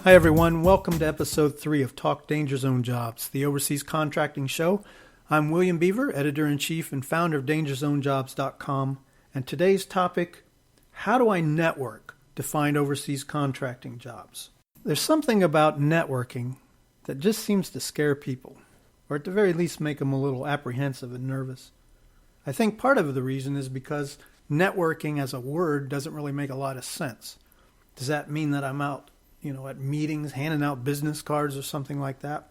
Hi everyone, welcome to episode 3 of Talk Danger Zone Jobs, the overseas contracting show. I'm William Beaver, editor-in-chief and founder of DangerZoneJobs.com, and today's topic, how do I network to find overseas contracting jobs? There's something about networking that just seems to scare people, or at the very least make them a little apprehensive and nervous. I think part of the reason is because networking as a word doesn't really make a lot of sense. Does that mean that I'm out at meetings, handing out business cards or something like that?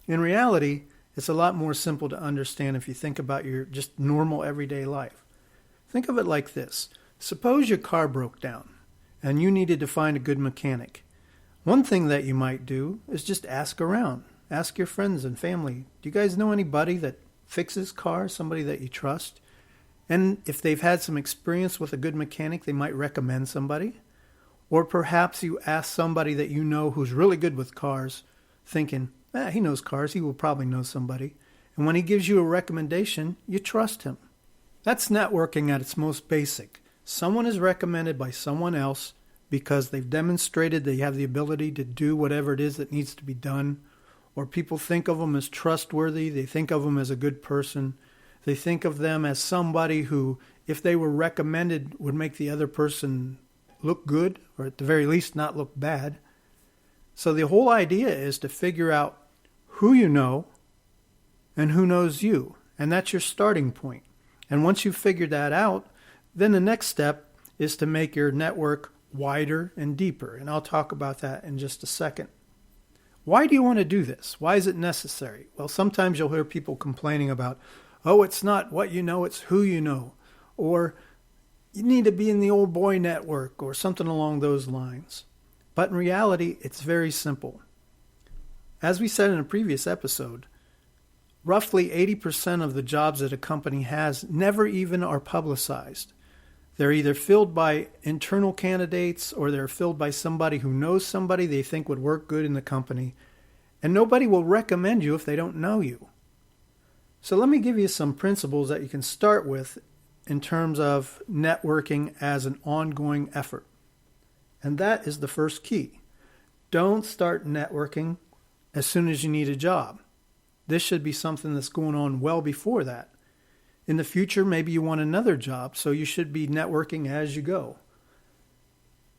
In reality, it's a lot more simple to understand if you think about your just normal everyday life. Think of it like this. Suppose your car broke down and you needed to find a good mechanic. One thing that you might do is just ask around. Ask your friends and family. Do you guys know anybody that fixes cars, somebody that you trust? And if they've had some experience with a good mechanic, they might recommend somebody. Or perhaps you ask somebody that you know who's really good with cars, thinking, he knows cars, he will probably know somebody. And when he gives you a recommendation, you trust him. That's networking at its most basic. Someone is recommended by someone else because they've demonstrated they have the ability to do whatever it is that needs to be done. Or people think of them as trustworthy, they think of them as a good person. They think of them as somebody who, if they were recommended, would make the other person look good, or at the very least not look bad. So the whole idea is to figure out who you know and who knows you. And that's your starting point. And once you've figured that out, then the next step is to make your network wider and deeper. And I'll talk about that in just a second. Why do you want to do this? Why is it necessary? Well, sometimes you'll hear people complaining about, it's not what you know, it's who you know. Or you need to be in the old boy network or something along those lines. But in reality, it's very simple. As we said in a previous episode, roughly 80% of the jobs that a company has never even are publicized. They're either filled by internal candidates or they're filled by somebody who knows somebody they think would work good in the company. And nobody will recommend you if they don't know you. So let me give you some principles that you can start with in terms of networking as an ongoing effort. And that is the first key. Don't start networking as soon as you need a job. This should be something that's going on well before that. In the future, maybe you want another job, so you should be networking as you go.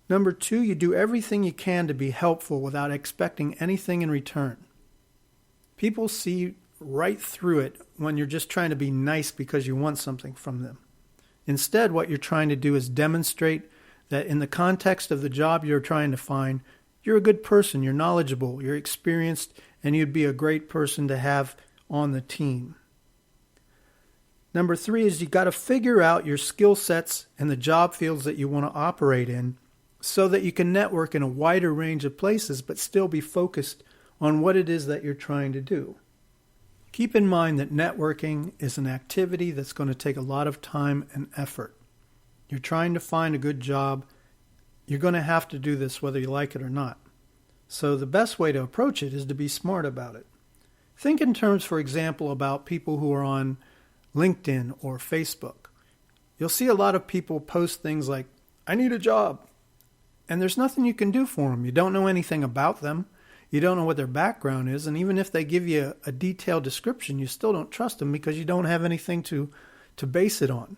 Number 2, you do everything you can to be helpful without expecting anything in return. People see right through it when you're just trying to be nice because you want something from them. Instead, what you're trying to do is demonstrate that in the context of the job you're trying to find, you're a good person, you're knowledgeable, you're experienced, and you'd be a great person to have on the team. Number 3 is you got to figure out your skill sets and the job fields that you want to operate in so that you can network in a wider range of places but still be focused on what it is that you're trying to do. Keep in mind that networking is an activity that's going to take a lot of time and effort. You're trying to find a good job. You're going to have to do this whether you like it or not. So the best way to approach it is to be smart about it. Think in terms, for example, about people who are on LinkedIn or Facebook. You'll see a lot of people post things like, I need a job. And there's nothing you can do for them. You don't know anything about them. You don't know what their background is, and even if they give you a detailed description, you still don't trust them because you don't have anything to base it on.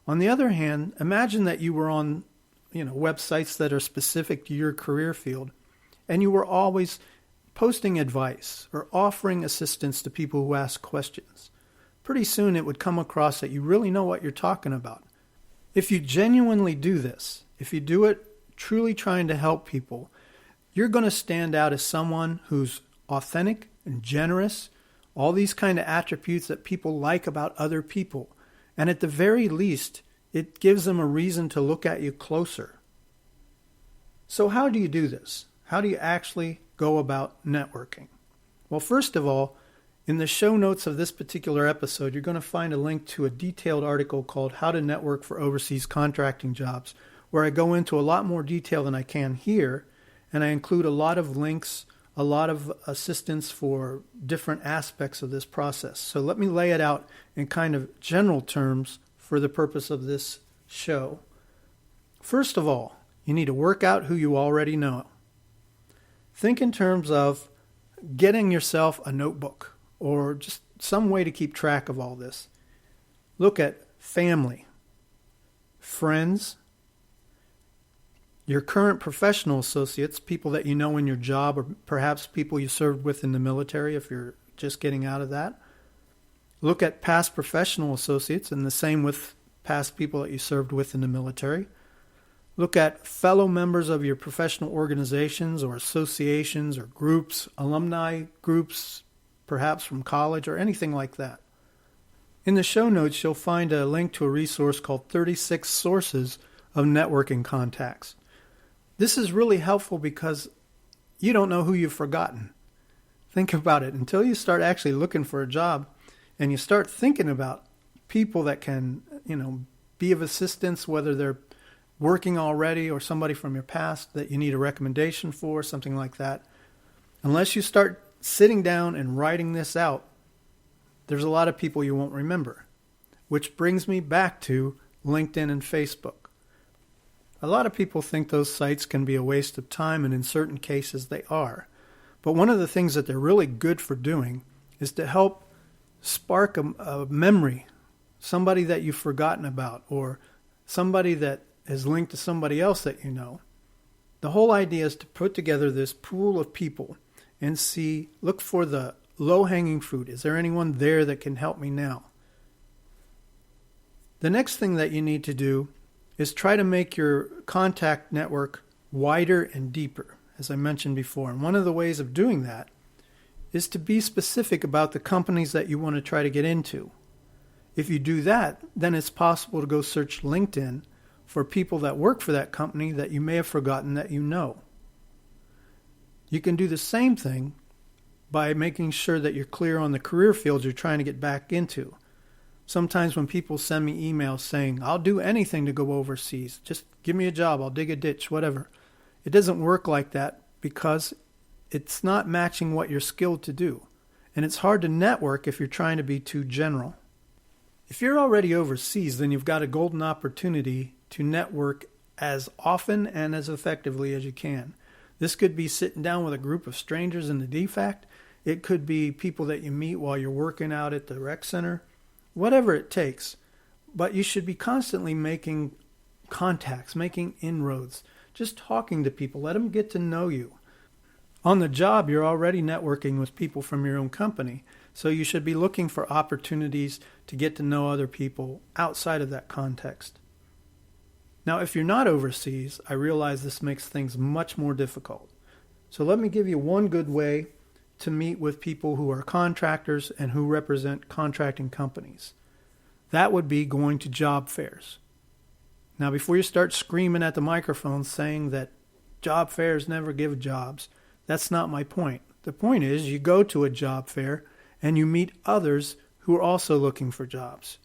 On the other hand, imagine that you were on websites that are specific to your career field, and you were always posting advice or offering assistance to people who ask questions. Pretty soon it would come across that you really know what you're talking about. If you genuinely do this, if you do it truly trying to help people, you're going to stand out as someone who's authentic and generous, all these kind of attributes that people like about other people. And at the very least, it gives them a reason to look at you closer. So how do you do this? How do you actually go about networking? Well, first of all, in the show notes of this particular episode, you're going to find a link to a detailed article called How to Network for Overseas Contracting Jobs, where I go into a lot more detail than I can here. And I include a lot of links, a lot of assistance for different aspects of this process. So let me lay it out in kind of general terms for the purpose of this show. First of all, you need to work out who you already know. Think in terms of getting yourself a notebook or just some way to keep track of all this. Look at family, friends, your current professional associates, people that you know in your job, or perhaps people you served with in the military if you're just getting out of that. Look at past professional associates, and the same with past people that you served with in the military. Look at fellow members of your professional organizations or associations or groups, alumni groups, perhaps from college or anything like that. In the show notes, you'll find a link to a resource called 36 Sources of Networking Contacts. This is really helpful because you don't know who you've forgotten. Think about it. Until you start actually looking for a job and you start thinking about people that can, be of assistance, whether they're working already or somebody from your past that you need a recommendation for, something like that. Unless you start sitting down and writing this out, there's a lot of people you won't remember. Which brings me back to LinkedIn and Facebook. A lot of people think those sites can be a waste of time, and in certain cases they are. But one of the things that they're really good for doing is to help spark a memory, somebody that you've forgotten about, or somebody that is linked to somebody else that you know. The whole idea is to put together this pool of people and look for the low-hanging fruit. Is there anyone there that can help me now? The next thing that you need to do is try to make your contact network wider and deeper, as I mentioned before. And one of the ways of doing that is to be specific about the companies that you want to try to get into. If you do that, then it's possible to go search LinkedIn for people that work for that company that you may have forgotten that you know. You can do the same thing by making sure that you're clear on the career fields you're trying to get back into. Sometimes when people send me emails saying, I'll do anything to go overseas, just give me a job, I'll dig a ditch, whatever. It doesn't work like that because it's not matching what you're skilled to do. And it's hard to network if you're trying to be too general. If you're already overseas, then you've got a golden opportunity to network as often and as effectively as you can. This could be sitting down with a group of strangers in the DFAC. It could be people that you meet while you're working out at the rec center. Whatever it takes. But you should be constantly making contacts, making inroads, just talking to people. Let them get to know you. On the job, you're already networking with people from your own company. So you should be looking for opportunities to get to know other people outside of that context. Now, if you're not overseas, I realize this makes things much more difficult. So let me give you one good way to meet with people who are contractors and who represent contracting companies. That would be going to job fairs. Now, before you start screaming at the microphone saying that job fairs never give jobs, that's not my point. The point is you go to a job fair and you meet others who are also looking for jobs.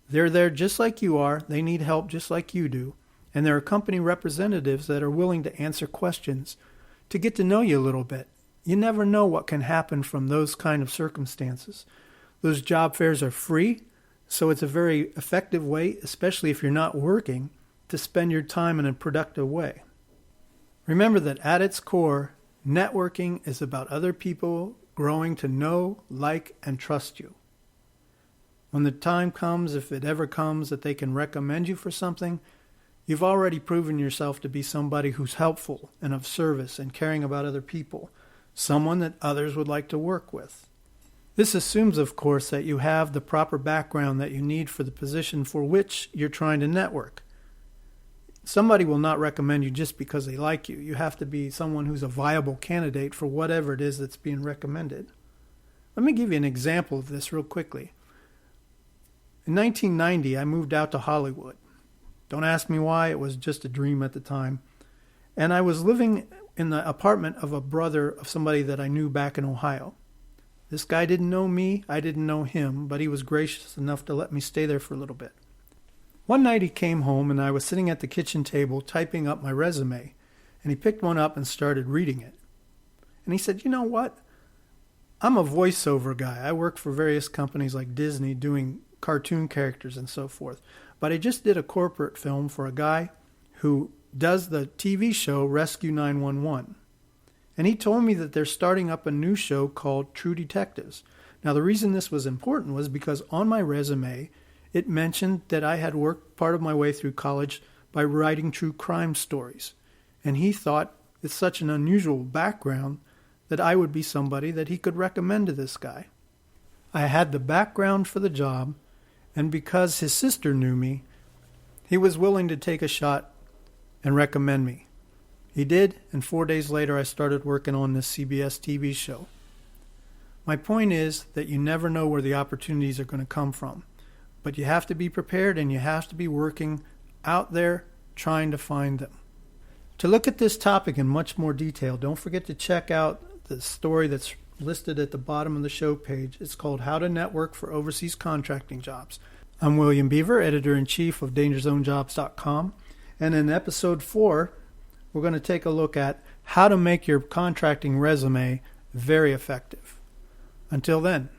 They're there just like you are. They need help just like you do. And there are company representatives that are willing to answer questions to get to know you a little bit. You never know what can happen from those kind of circumstances. Those job fairs are free, so it's a very effective way, especially if you're not working, to spend your time in a productive way. Remember that at its core, networking is about other people growing to know, like, and trust you. When the time comes, if it ever comes, that they can recommend you for something, you've already proven yourself to be somebody who's helpful and of service and caring about other people, someone that others would like to work with. This assumes, of course, that you have the proper background that you need for the position for which you're trying to network. Somebody will not recommend you just because they like you. You have to be someone who's a viable candidate for whatever it is that's being recommended. Let me give you an example of this real quickly. In 1990, I moved out to Hollywood. Don't ask me why, it was just a dream at the time. And I was living in the apartment of a brother of somebody that I knew back in Ohio. This guy didn't know me, I didn't know him, but he was gracious enough to let me stay there for a little bit. One night he came home and I was sitting at the kitchen table typing up my resume, and he picked one up and started reading it. And he said, you know what? I'm a voiceover guy. I work for various companies like Disney doing cartoon characters and so forth. But I just did a corporate film for a guy who does the TV show Rescue 911. And he told me that they're starting up a new show called True Detectives. Now, the reason this was important was because on my resume, it mentioned that I had worked part of my way through college by writing true crime stories. And he thought it's such an unusual background that I would be somebody that he could recommend to this guy. I had the background for the job, and because his sister knew me, he was willing to take a shot and recommend me. He did, and 4 days later I started working on this CBS TV show. My point is that you never know where the opportunities are going to come from, but you have to be prepared and you have to be working out there trying to find them. To look at this topic in much more detail, don't forget to check out the story that's listed at the bottom of the show page. It's called How to Network for Overseas Contracting Jobs. I'm William Beaver, Editor-in-Chief of DangerZoneJobs.com, and in episode 4, we're going to take a look at how to make your contracting resume very effective. Until then.